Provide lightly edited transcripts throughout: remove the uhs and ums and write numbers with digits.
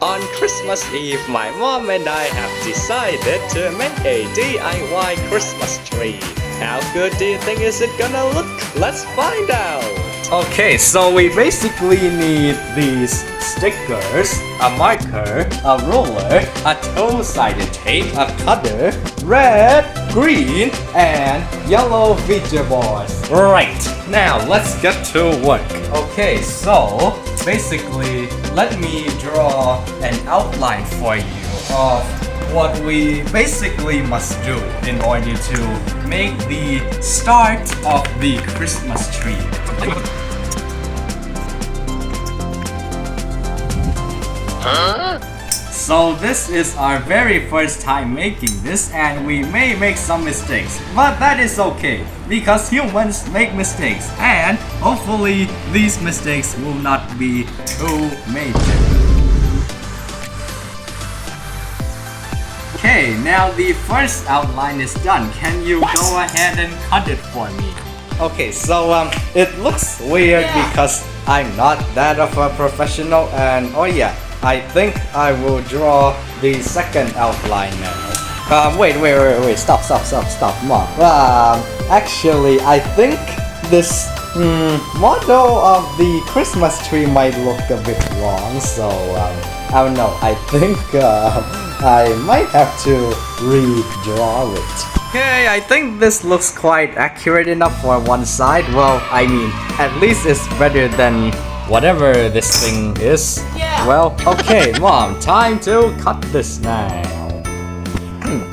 On Christmas Eve, my mom and I have decided to make a DIY Christmas tree. How good do you think is it gonna look? Let's find out! Okay, so we basically need these stickers, a marker, a ruler, a two-sided tape, a cutter, red, green, and yellow Ouija boards. Right, now let's get to work. Okay, so basically, let me draw an outline for you of what we basically must do in order to make the start of the Christmas tree. So this is our very first time making this, and we may make some mistakes, but that is okay because humans make mistakes, and hopefully these mistakes will not be too major. Okay, now the first outline is done. Can you go ahead and cut it for me? Okay, so it looks weird because I'm not that of a professional, and oh yeah, I think I will draw the second outline now. Wait, stop, Mom. Actually, I think this model of the Christmas tree might look a bit wrong, so I don't know. I think I might have to redraw it. Okay, I think this looks quite accurate enough for one side. Well, I mean, at least it's better than whatever this thing is. Yeah. Well, okay, Mom, time to cut this now.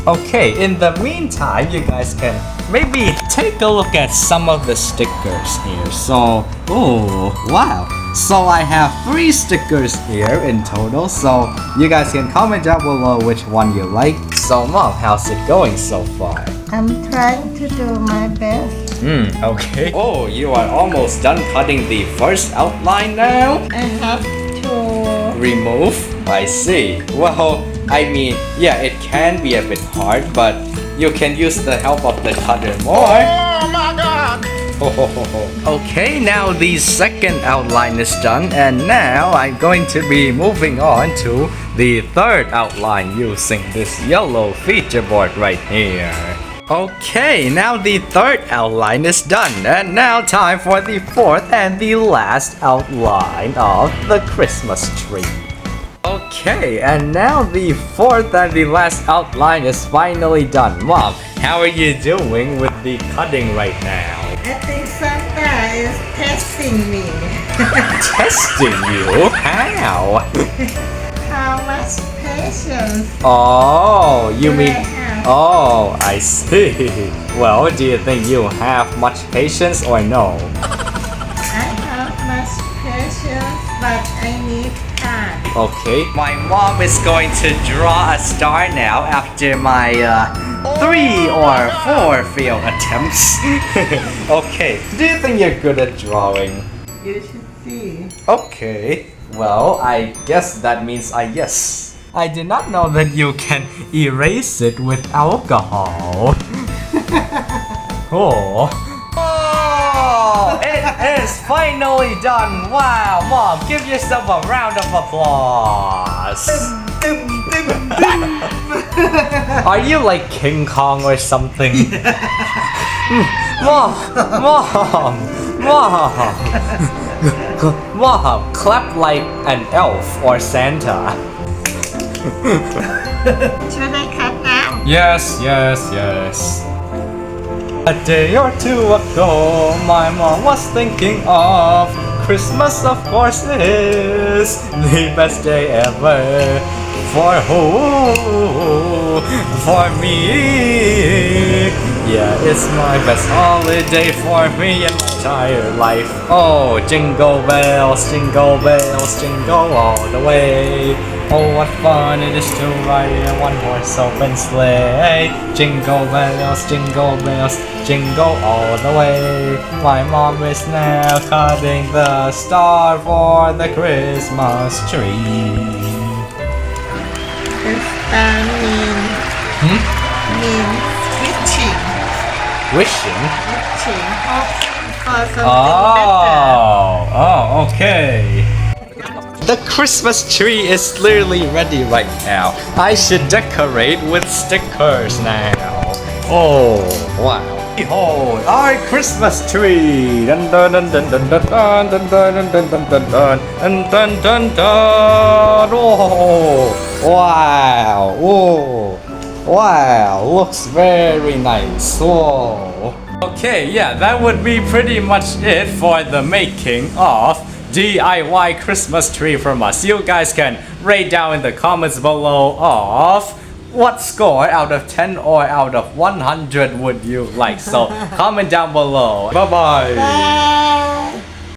Okay, in the meantime, you guys can maybe take a look at some of the stickers here. So, oh, wow. So I have 3 stickers here in total, so you guys can comment down below which one you like. So Mom, how's it going so far? I'm trying to do my best. Okay. Oh, you are almost done cutting the first outline now? I have to Remove? I see. Well, I mean, yeah, it can be a bit hard, but you can use the help of the cutter more. Oh my god! Okay, now the second outline is done, and now I'm going to be moving on to the third outline using this yellow feature board right here. Okay, now the third outline is done, and now time for the fourth and the last outline of the Christmas tree. Okay, and now the fourth and the last outline is finally done. Mom, how are you doing with the cutting right now? I think Santa is testing me. Testing you? How? How much patience Oh, you do mean... I have? Oh, I see. Well, do you think you have much patience or no? I have much patience, but I need time. Okay. My mom is going to draw a star now after my 3 or 4 failed attempts. Okay. Do you think you're good at drawing? You should see. Okay. Well, I guess that means I guess. I did not know that you can erase it with alcohol. Oh. Oh, it is finally done. Wow, Mom, give yourself a round of applause. Are you like King Kong or something? Mom, Mom, clap like an elf or Santa. Should I cut now? Yes. A day or 2 ago, my mom was thinking of Christmas, of course, is the best day ever. For who? For me. Yeah, it's my best holiday for me in my entire life. Oh, jingle bells, jingle all the way. Oh, what fun it is to ride in a one-horse open sleigh. Jingle bells, jingle all the way. My mom is now cutting the star for the Christmas tree. The star means wishing. Wishing? Wishing. Hope for something better. Oh, okay. the Christmas tree is literally ready right now. I should decorate with stickers now. Oh, wow. Behold, our Christmas tree! Dun dun dun dun dun dun dun dun dun dun dun dun dun dun dun dun dun. Oh, wow! Oh, wow! Looks very nice. Whoa. Okay, yeah, that would be pretty much it for the making of DIY Christmas tree from us. You guys can rate down in the comments below of what score out of 10 or out of 100 would you like? So comment down below. Bye bye. Bye.